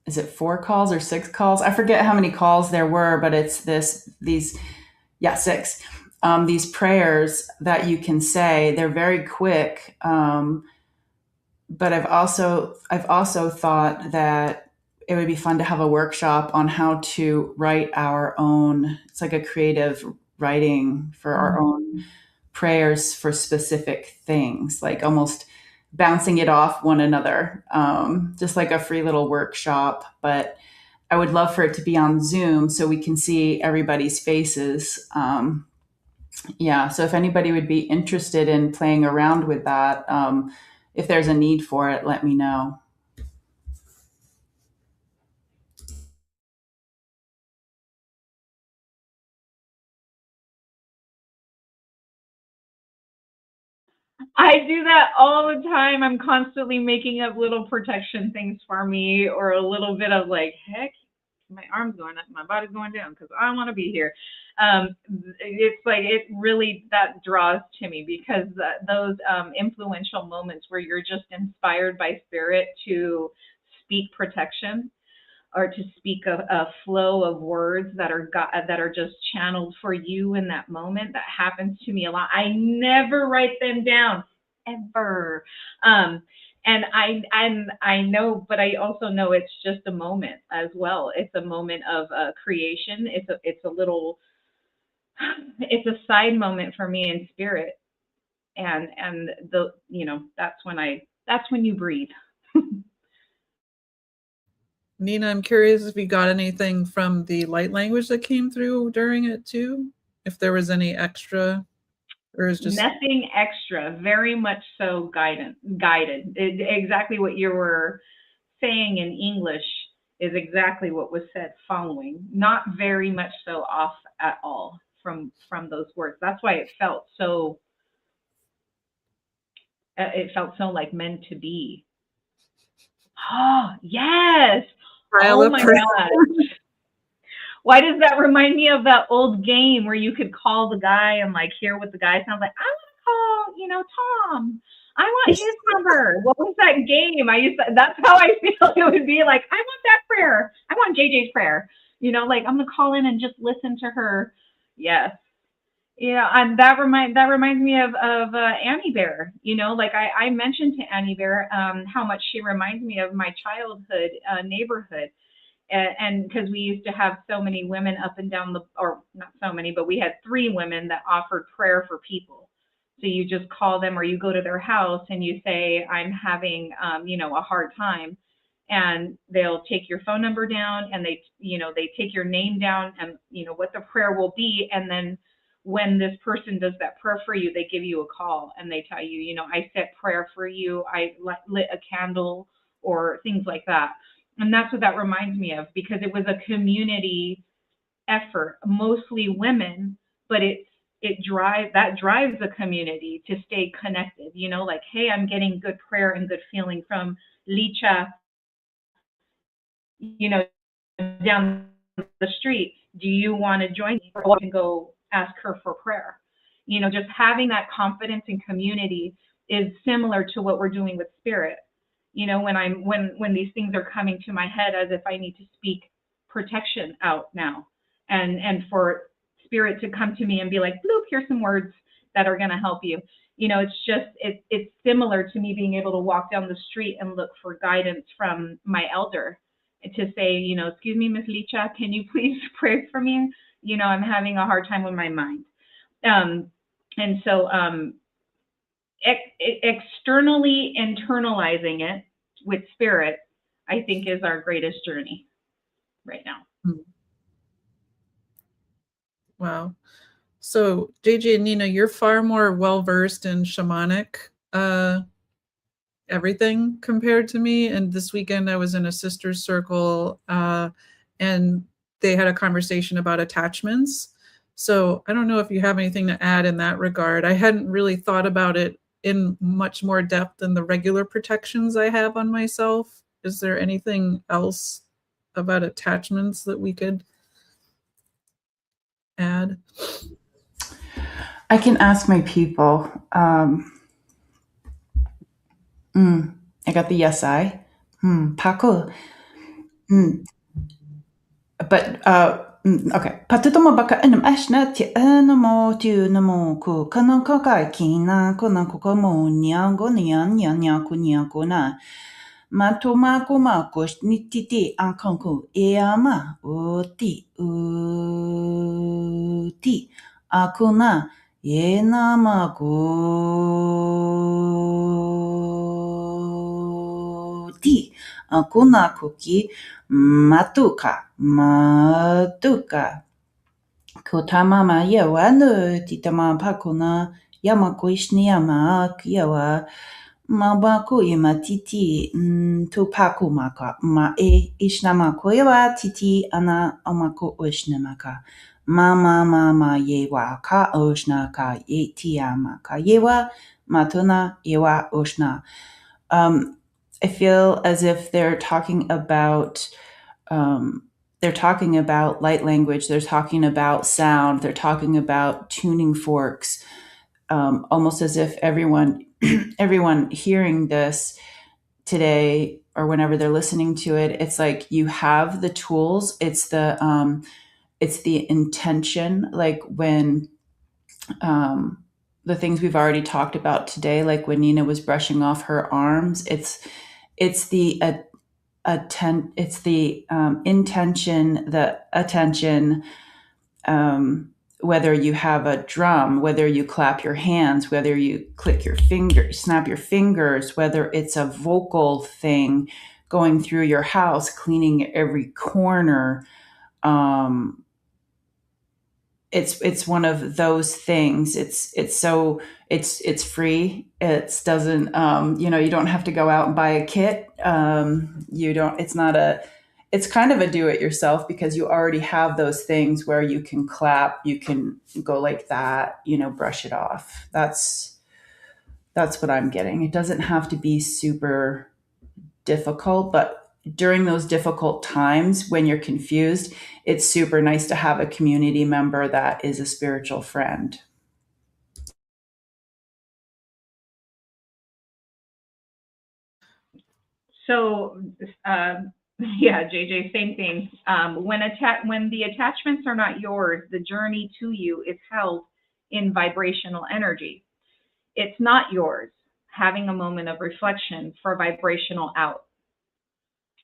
Speaker 2: is it 4 calls or 6 calls? I forget how many calls there were, but it's 6. These prayers that you can say, they're very quick. But I've also thought that it would be fun to have a workshop on how to write our own. It's like a creative writing for our own prayers for specific things, like almost bouncing it off one another, just like a free little workshop. But I would love for it to be on Zoom so we can see everybody's faces. Yeah, so if anybody would be interested in playing around with that, if there's a need for it, let me know.
Speaker 3: I do that all the time. I'm constantly making up little protection things for me, or a little bit of like, heck, my arm's going up, my body's going down because I want to be here. It's like it really that draws to me because those influential moments where you're just inspired by spirit to speak protection or to speak a flow of words that are just channeled for you in that moment. That happens to me a lot. I never write them down ever. And I know, but I also know it's just a moment as well. It's a moment of creation. It's a side moment for me in spirit. And that's when you breathe.
Speaker 1: Nina, I'm curious if you got anything from the light language that came through during it too. If there was any extra, or is just
Speaker 3: Nothing extra, very much so guided. Exactly what you were saying in English is exactly what was said following. Not very much so off at all from those words. That's why it felt so like meant to be. Oh, yes. Oh my God. Why does that remind me of that old game where you could call the guy and like hear what the guy sounds like? I want to call, Tom. I want his number. What was that game? That's how I feel it would be like, I want that prayer. I want JJ's prayer. Like I'm gonna call in and just listen to her. Yes. And that reminds me of Annie Bear. Like I mentioned to Annie Bear how much she reminds me of my childhood neighborhood. And because we used to have so many women up and down or not so many, but we had 3 women that offered prayer for people. So you just call them or you go to their house and you say, I'm having, a hard time. And they'll take your phone number down and they take your name down and, what the prayer will be. And then when this person does that prayer for you, they give you a call and they tell you, I said prayer for you. I lit a candle or things like that. And that's what that reminds me of because it was a community effort, mostly women, but that drives the community to stay connected. Like, hey, I'm getting good prayer and good feeling from Licha, down the street. Do you want to join me? Or I can go ask her for prayer. Just having that confidence in community is similar to what we're doing with spirit. When these things are coming to my head, as if I need to speak protection out now, and for spirit to come to me and be like, bloop, here's some words that are going to help you. It's similar to me being able to walk down the street and look for guidance from my elder to say, excuse me, Miss Licha, can you please pray for me? I'm having a hard time with my mind. And so externally internalizing it with spirit, I think, is our greatest journey right now.
Speaker 1: Wow. So JJ and Nina, you're far more well-versed in shamanic everything compared to me. And this weekend I was in a sister's circle and they had a conversation about attachments. So I don't know if you have anything to add in that regard. I hadn't really thought about it in much more depth than the regular protections I have on myself. Is there anything else about attachments that we could add?
Speaker 2: I can ask my people. I got the yes, I. Paco. But okay. Patutomo baka enum ashna ti enamo tu namo ku kanan kaka kina kona kuka mo nyango nyango nyango na. Matoma kuma kosh nititi ankanku eama uti akuna yenama ti akuna kuki matuka kotamama yawa no titama pakuna yama koishni yama yawa Mabaku ima titi tupaku maka ma ishnamako yawa titi ana omako ushnamaka mama yewa ka ushna ka yetiama ka yewa matuna yewa ushna. I feel as if they're talking about light language, they're talking about sound, they're talking about tuning forks, almost as if everyone hearing this today or whenever they're listening to it, it's like you have the tools. It's the intention, like when the things we've already talked about today, like when Nina was brushing off her arms, it's the intention, the attention, whether you have a drum, whether you clap your hands, whether you click your fingers, snap your fingers, whether it's a vocal thing going through your house, cleaning every corner. It's one of those things. It's free. It doesn't, you don't have to go out and buy a kit. It's kind of a do-it-yourself because you already have those things where you can clap, you can go like that, brush it off. That's what I'm getting. It doesn't have to be super difficult, but during those difficult times when you're confused, it's super nice to have a community member that is a spiritual friend.
Speaker 3: So, yeah, JJ, same thing. When the attachments are not yours, the journey to you is held in vibrational energy. It's not yours. Having a moment of reflection for vibrational out.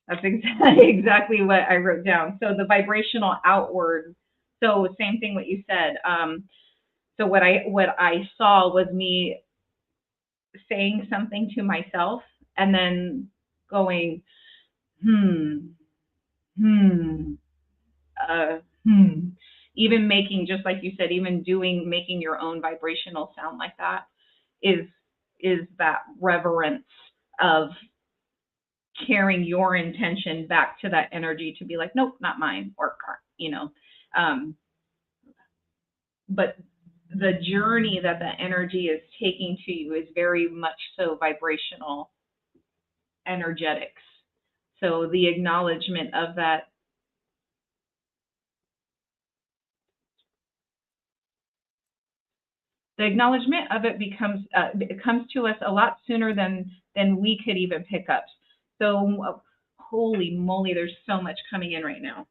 Speaker 3: That's exactly what I wrote down. So the vibrational outward. So same thing what you said. So what I saw was me saying something to myself and then going, even making, just like you said, even making your own vibrational sound like that is that reverence of carrying your intention back to that energy to be like, nope, not mine, or but the journey that the energy is taking to you is very much so vibrational energetics. So the acknowledgement of that The acknowledgement of it it comes to us a lot sooner than we could even pick up. So holy moly, there's so much coming in right now.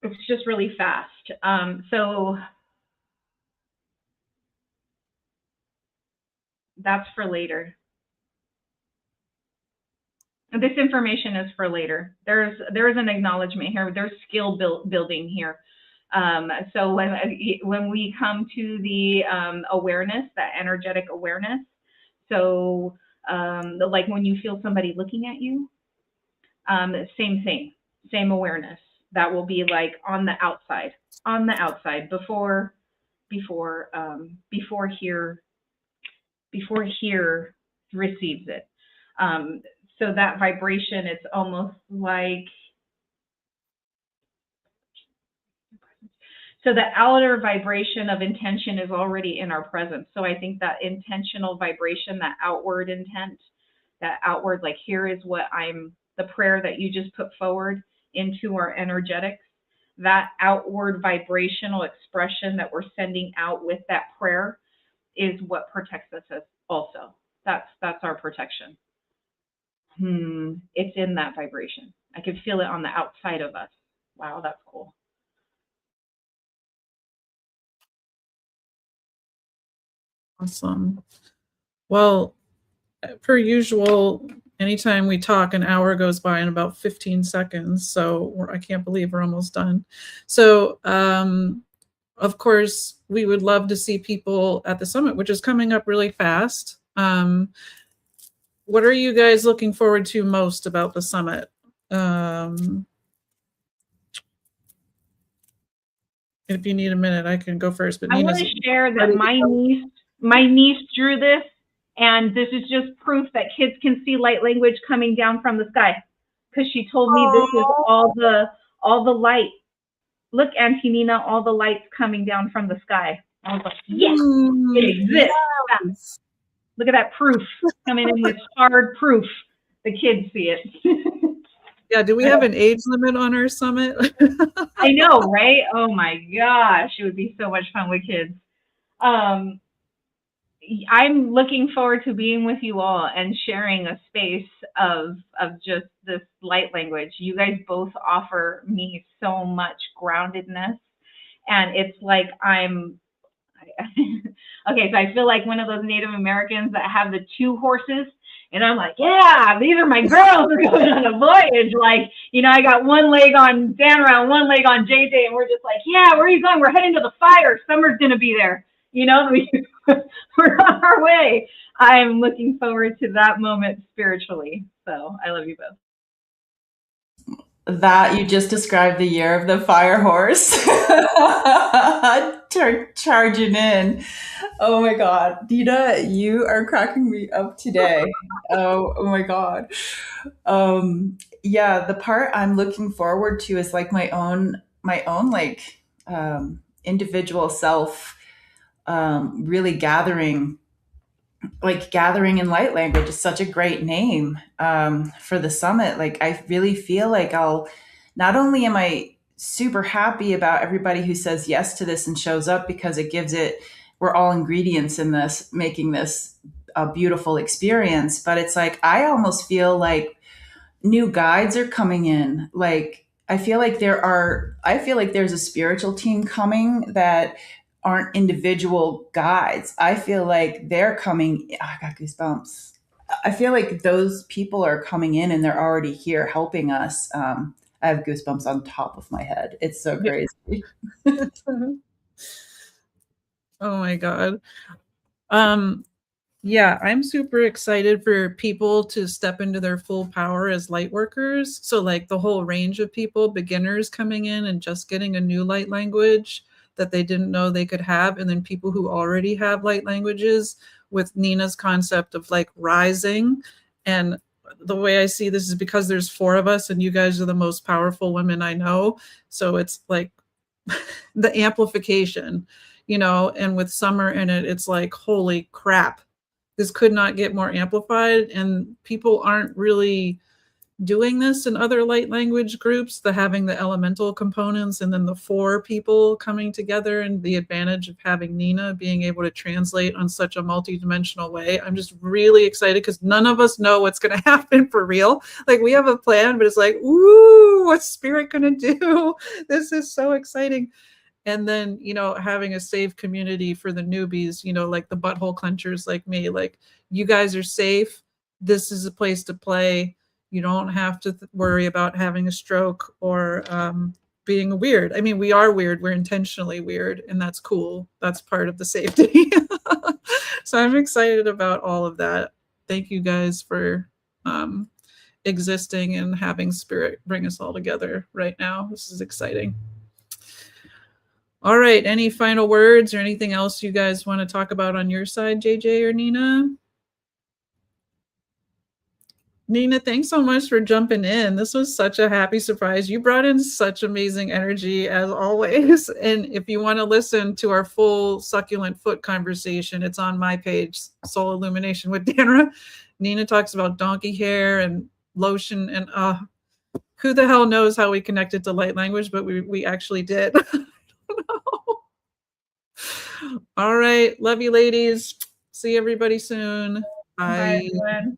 Speaker 3: It's just really fast. So that's for later. This information is for later. There's an acknowledgement here. There's skill building here. So when we come to the awareness, that energetic awareness, so like when you feel somebody looking at you, same thing, same awareness. That will be like on the outside before here receives it. So that vibration, it's almost like, so the outer vibration of intention is already in our presence. So I think that intentional vibration, that outward intent, that outward, like here is what the prayer that you just put forward into our energetics, that outward vibrational expression that we're sending out with that prayer is what protects us also. That's our protection. It's in that vibration. I can feel it on the outside of us. Wow, that's cool.
Speaker 1: Awesome. Well, per usual, anytime we talk, an hour goes by in about 15 seconds. So I can't believe we're almost done. So, of course, we would love to see people at the summit, which is coming up really fast. What are you guys looking forward to most about the summit? If you need a minute, I can go first. But
Speaker 3: I want to share that my niece drew this, and this is just proof that kids can see light language coming down from the sky. Because she told me this is all the light. Look, Auntie Nina, all the lights coming down from the sky. I was like, yes, it exists. Yes. Look at that proof coming in with hard proof. The kids see it.
Speaker 1: Yeah, do we have an age limit on our summit?
Speaker 3: I know, right? Oh my gosh, it would be so much fun with kids. I'm looking forward to being with you all and sharing a space of just this light language. You guys both offer me so much groundedness, and it's like okay, so I feel like one of those Native Americans that have the two horses, and I'm like, yeah, these are my girls. We're going on a voyage. Like, I got one leg on Danra and one leg on JJ, and we're just like, yeah, where are you going? We're heading to the fire. Summer's going to be there. We're on our way. I'm looking forward to that moment spiritually. So I love you both.
Speaker 2: That you just described the year of the fire horse charging in. Oh my God, Dina, you are cracking me up today. Oh my God. Yeah, the part I'm looking forward to is like my own like individual self really gathering in light language is such a great name for the summit. Like, I really feel like not only am I super happy about everybody who says yes to this and shows up, because we're all ingredients in this, making this a beautiful experience. But it's like, I almost feel like new guides are coming in. Like, I feel like there's a spiritual team coming that aren't individual guides. I feel like they're coming. I got goosebumps. I feel like those people are coming in and they're already here helping us. I have goosebumps on top of my head. It's so crazy.
Speaker 1: Oh my God. Yeah, I'm super excited for people to step into their full power as light workers. So like the whole range of people, beginners coming in and just getting a new light language that they didn't know they could have. And then people who already have light languages, with Nina's concept of like rising. And the way I see this is because there's 4 of us and you guys are the most powerful women I know. So it's like the amplification, and with Summer in it, it's like, holy crap, this could not get more amplified. And people aren't really doing this in other light language groups, the having the elemental components and then the 4 people coming together, and the advantage of having Nina being able to translate on such a multidimensional way. I'm just really excited because none of us know what's going to happen for real. Like, we have a plan, but it's like, ooh, what's spirit going to do? This is so exciting. And then, having a safe community for the newbies, like the butthole clenchers like me, like, you guys are safe. This is a place to play. You don't have to worry about having a stroke or being weird. I mean, we are weird. We're intentionally weird, and that's cool. That's part of the safety. So I'm excited about all of that. Thank you guys for existing and having spirit bring us all together right now. This is exciting. All right. Any final words or anything else you guys want to talk about on your side, JJ or Nina? Nina, thanks so much for jumping in. This was such a happy surprise. You brought in such amazing energy as always. And if you want to listen to our full succulent foot conversation, it's on my page, Soul Illumination with Danra. Nina talks about donkey hair and lotion, and who the hell knows how we connected to light language, but we actually did. All right. Love you, ladies. See everybody soon. Bye.
Speaker 3: Bye, everyone.